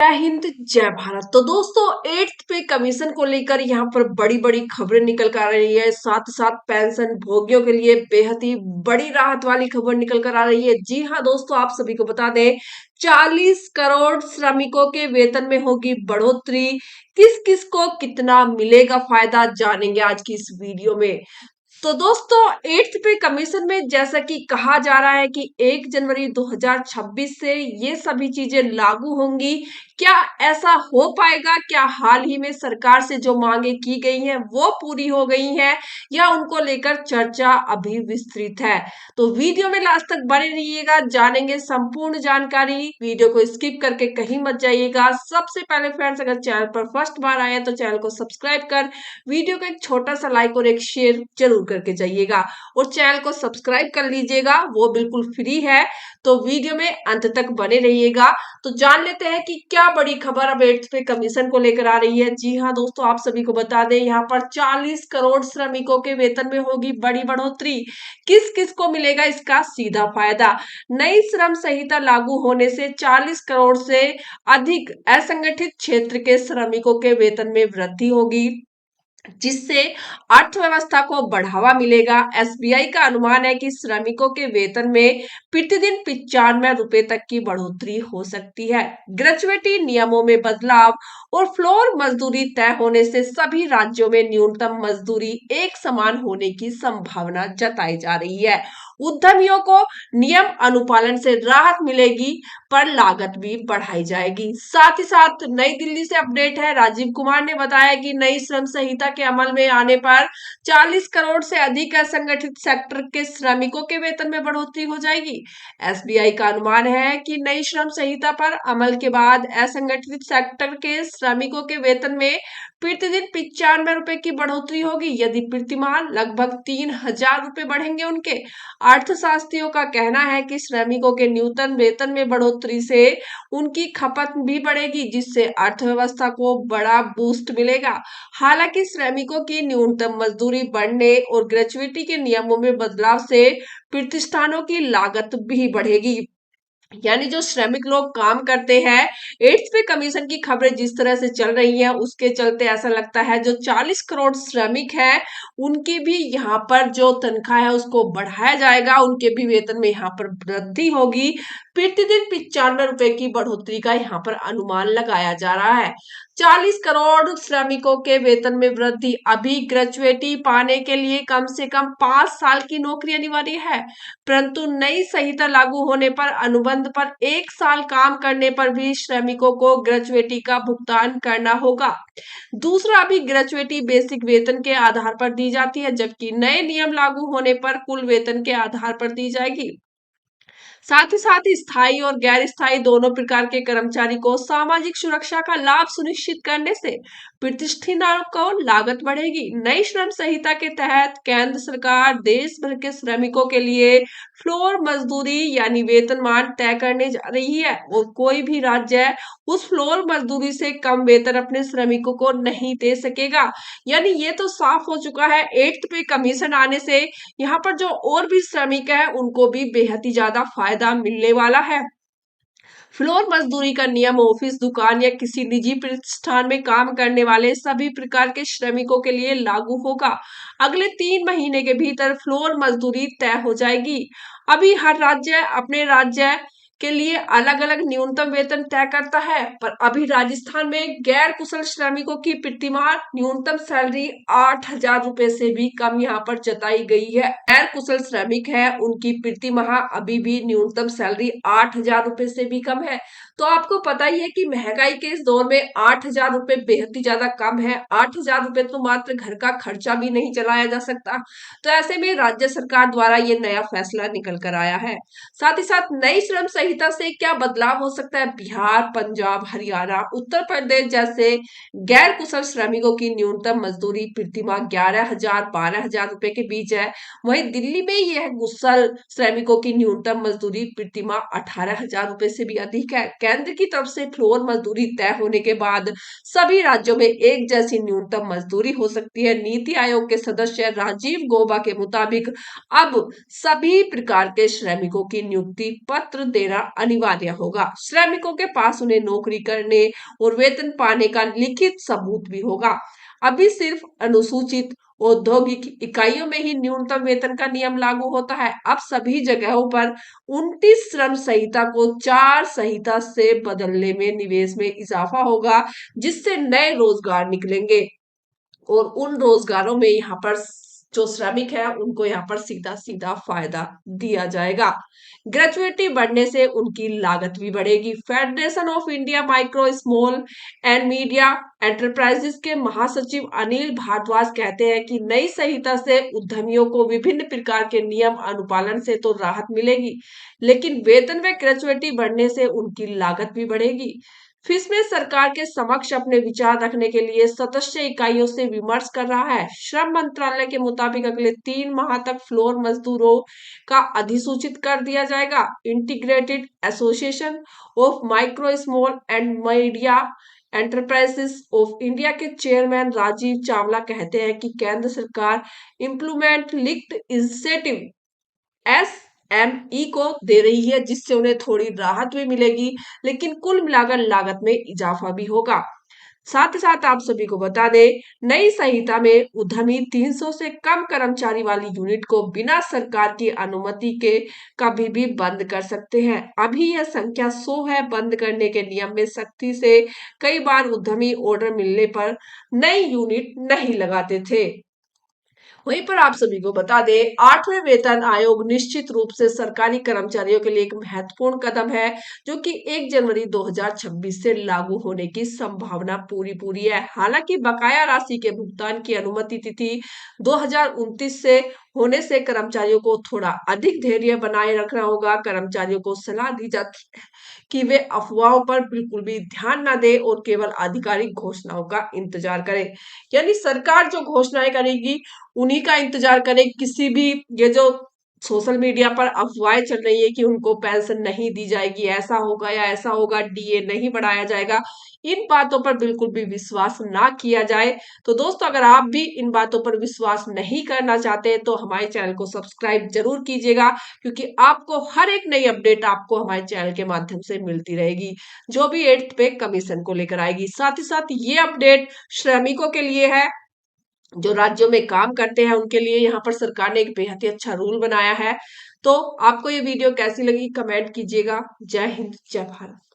जय हिंद जय भारत। तो दोस्तों, 8th पे कमीशन को लेकर यहाँ पर बड़ी बड़ी खबरें निकल कर आ रही है। साथ साथ पेंशन भोगियों के लिए बेहद ही बड़ी राहत वाली खबर निकल कर आ रही है। जी हाँ दोस्तों, आप सभी को बता दें, 40 करोड़ श्रमिकों के वेतन में होगी बढ़ोतरी। किस किस को कितना मिलेगा फायदा, जानेंगे आज की इस वीडियो में। तो दोस्तों, 8th पे कमीशन में जैसा कि कहा जा रहा है कि 1 जनवरी 2026 से ये सभी चीजें लागू होंगी। क्या ऐसा हो पाएगा? क्या हाल ही में सरकार से जो मांगे की गई हैं वो पूरी हो गई हैं, या उनको लेकर चर्चा अभी विस्तृत है? तो वीडियो में लास्ट तक बने रहिएगा, जानेंगे संपूर्ण जानकारी। वीडियो को स्किप करके कहीं मत जाइएगा। सबसे पहले फ्रेंड्स, अगर चैनल पर फर्स्ट बार आए तो चैनल को सब्सक्राइब कर वीडियो को एक छोटा सा लाइक और एक शेयर जरूर करके जाइएगा, और चैनल को सब्सक्राइब कर लीजिएगा, वो बिल्कुल फ्री है। तो वीडियो में अंत तक बने रहिएगा। तो जान लेते हैं कि क्या बड़ी खबर अब 8th पे कमीशन को लेकर आ रही है। जी हाँ दोस्तों, आप सभी को बता दें, यहाँ पर 40 करोड़ श्रमिकों के वेतन में होगी बड़ी बढ़ोतरी। किस किस को मिलेगा इसका सीधा फायदा? नई श्रम संहिता लागू होने से 40 करोड़ से अधिक असंगठित क्षेत्र के श्रमिकों के वेतन में वृद्धि होगी, जिससे अर्थव्यवस्था को बढ़ावा मिलेगा। एसबीआई का अनुमान है कि श्रमिकों के वेतन में प्रतिदिन 95 रुपए तक की बढ़ोतरी हो सकती है। ग्रेजुएटी नियमों में बदलाव और फ्लोर मजदूरी तय होने से सभी राज्यों में न्यूनतम मजदूरी एक समान होने की संभावना जताई जा रही है। उद्यमियों को नियम अनुपालन से राहत मिलेगी, पर लागत भी बढ़ाई जाएगी। साथ ही साथ नई दिल्ली से अपडेट है, राजीव कुमार ने बताया कि नई श्रम संहिता के अमल में आने पर 40 करोड़ से अधिक असंगठित सेक्टर के श्रमिकों के वेतन में बढ़ोतरी हो जाएगी। एसबीआई का अनुमान है कि नई श्रम संहिता पर अमल के बाद असंगठित सेक्टर के श्रमिकों के वेतन में प्रतिदिन 95 रुपए की बढ़ोतरी होगी। यदि प्रतिमाह लगभग 3000 रुपए बढ़ेंगे उनके। अर्थशास्त्रियों का कहना है कि श्रमिकों के न्यूनतम वेतन में बढ़ोतरी से उनकी खपत भी बढ़ेगी, जिससे अर्थव्यवस्था को बड़ा बूस्ट मिलेगा। हालांकि श्रमिकों की न्यूनतम मजदूरी बढ़ने और ग्रेजुएटी के नियमों में बदलाव से प्रतिष्ठानों की लागत भी बढ़ेगी। यानी जो श्रमिक लोग काम करते हैं, 8th पे कमीशन की खबरें जिस तरह से चल रही हैं, उसके चलते ऐसा लगता है जो 40 करोड़ श्रमिक हैं उनकी भी यहाँ पर जो तनख्वाह है उसको बढ़ाया जाएगा, उनके भी वेतन में यहाँ पर वृद्धि होगी। प्रतिदिन 95 रुपए की बढ़ोतरी का यहाँ पर अनुमान लगाया जा रहा है। 40 करोड़ श्रमिकों के वेतन में वृद्धि। अभी ग्रेजुएटी पाने के लिए कम से कम 5 साल की नौकरी अनिवार्य है, परंतु नई संहिता लागू होने पर अनुबंध पर 1 साल काम करने पर भी श्रमिकों को ग्रेजुएटी का भुगतान करना होगा। दूसरा, अभी ग्रेजुएटी बेसिक वेतन के आधार पर दी जाती है, जबकि नए नियम लागू होने पर कुल वेतन के आधार पर दी जाएगी। साथ ही स्थायी और गैर स्थायी दोनों प्रकार के कर्मचारी को सामाजिक सुरक्षा का लाभ सुनिश्चित करने से प्रतिष्ठानों को लागत बढ़ेगी। नई श्रम संहिता के तहत केंद्र सरकार देश भर के श्रमिकों के लिए फ्लोर मजदूरी यानी वेतनमान तय करने जा रही है, और कोई भी राज्य उस फ्लोर मजदूरी से कम वेतन अपने श्रमिकों को नहीं दे सकेगा। यानी ये तो साफ हो चुका है, 8th पे कमीशन आने से यहाँ पर जो और भी श्रमिक है उनको भी बेहद ही ज्यादा फायदा मिलने वाला है। फ्लोर मजदूरी का नियम ऑफिस, दुकान या किसी निजी प्रतिष्ठान में काम करने वाले सभी प्रकार के श्रमिकों के लिए लागू होगा। अगले 3 महीने के भीतर फ्लोर मजदूरी तय हो जाएगी। अभी हर राज्य अपने राज्य के लिए अलग अलग न्यूनतम वेतन तय करता है, पर अभी राजस्थान में गैर कुशल श्रमिकों की प्रतिमाह न्यूनतम सैलरी 8,000 रुपए से भी कम यहाँ पर जताई गई है। गैर कुशल श्रमिक है उनकी प्रतिमाह अभी भी न्यूनतम सैलरी 8,000 रुपए से भी कम है। तो आपको पता ही है कि महंगाई के इस दौर में 8,000 रुपए बेहद ही ज्यादा कम है। 8,000 रुपए तो मात्र घर का खर्चा भी नहीं चलाया जा सकता। तो ऐसे में राज्य सरकार द्वारा ये नया फैसला निकल कर आया है। साथ ही साथ नई श्रम संहिता से क्या बदलाव हो सकता है? बिहार, पंजाब, हरियाणा, उत्तर प्रदेश जैसे गैर कुशल श्रमिकों की न्यूनतम मजदूरी प्रतिमाह 11,000 12,000 रुपए के बीच है। वहीं दिल्ली में यह कुशल श्रमिकों की न्यूनतम मजदूरी प्रतिमाह 18,000 रुपए से भी अधिक है। केंद्र की तरफ से फ्लोर मजदूरी तय होने के बाद सभी राज्यों में एक जैसी न्यूनतम मजदूरी हो सकती है। नीति आयोग के सदस्य राजीव गौबा के मुताबिक अब सभी प्रकार के श्रमिकों की नियुक्ति पत्र देना अनिवार्य होगा। श्रमिकों के पास उन्हें नौकरी करने और वेतन पाने का लिखित सबूत भी होगा। अभी सिर्फ अनुसूचित औद्योगिक इकाइयों में ही न्यूनतम वेतन का नियम लागू होता है। अब सभी जगहों पर 29 श्रम संहिता को 4 संहिता से बदलने में निवेश में इजाफा होगा, जिससे नए रोजगार निकलेंगे और उन रोजगारों में यहाँ पर जो श्रमिक है उनको यहाँ पर सीधा सीधा फायदा दिया जाएगा। ग्रेजुएटी बढ़ने से उनकी लागत भी बढ़ेगी। Federation of India micro small and media enterprises के महासचिव अनिल भारद्वाज कहते हैं कि नई संहिता से उद्यमियों को विभिन्न प्रकार के नियम अनुपालन से तो राहत मिलेगी, लेकिन वेतन व ग्रेजुएटी बढ़ने से उनकी लागत भी बढ़ेगी। फिसमें सरकार के समक्ष अपने विचार रखने के लिए सदस्य इकाइयों से विमर्श कर रहा है। श्रम मंत्रालय के मुताबिक अगले 3 माह तक फ्लोर मजदूरों का अधिसूचित कर दिया जाएगा। Integrated association of micro small and media enterprises of India के चेयरमैन राजीव चावला कहते हैं कि केंद्र सरकार इम्प्लीमेंट लिंक्ड इंसेंटिव एसएमई को दे रही है, जिससे उन्हें थोड़ी राहत भी मिलेगी, लेकिन कुल मिलाकर लागत में इजाफा भी होगा। साथ ही साथ आप सभी को बता दें, नई संहिता में उद्यमी 300 से कम कर्मचारी वाली यूनिट को बिना सरकार की अनुमति के कभी भी बंद कर सकते हैं। अभी यह संख्या 100 है। बंद करने के नियम में सख्ती से कई बार उद्यमी ऑर्डर मिलने पर नई यूनिट नहीं लगाते थे। वहीं पर आप सभी को बता दें, 8वें वेतन आयोग निश्चित रूप से सरकारी कर्मचारियों के लिए एक महत्वपूर्ण कदम है, जो कि 1 जनवरी 2026 से लागू होने की संभावना पूरी पूरी है। हालांकि बकाया राशि के भुगतान की अनुमति तिथि 2029 से होने से कर्मचारियों को थोड़ा अधिक धैर्य बनाए रखना होगा। कर्मचारियों को सलाह दी जाती है कि वे अफवाहों पर बिल्कुल भी ध्यान न दें और केवल आधिकारिक घोषणाओं का इंतजार करें। यानी सरकार जो घोषणाएं करेगी उन्हीं का इंतजार करें। किसी भी ये जो सोशल मीडिया पर अफवाहें चल रही है कि उनको पेंशन नहीं दी जाएगी, ऐसा होगा या ऐसा होगा, डीए नहीं बढ़ाया जाएगा, इन बातों पर बिल्कुल भी विश्वास ना किया जाए। तो दोस्तों, अगर आप भी इन बातों पर विश्वास नहीं करना चाहते तो हमारे चैनल को सब्सक्राइब जरूर कीजिएगा, क्योंकि आपको हर एक नई अपडेट आपको हमारे चैनल के माध्यम से मिलती रहेगी, जो भी 8th पे कमीशन को लेकर आएगी। साथ ही साथ ये अपडेट श्रमिकों के लिए है, जो राज्यों में काम करते हैं उनके लिए यहाँ पर सरकार ने एक बेहद ही अच्छा रूल बनाया है। तो आपको ये वीडियो कैसी लगी कमेंट कीजिएगा। जय हिंद, जय भारत।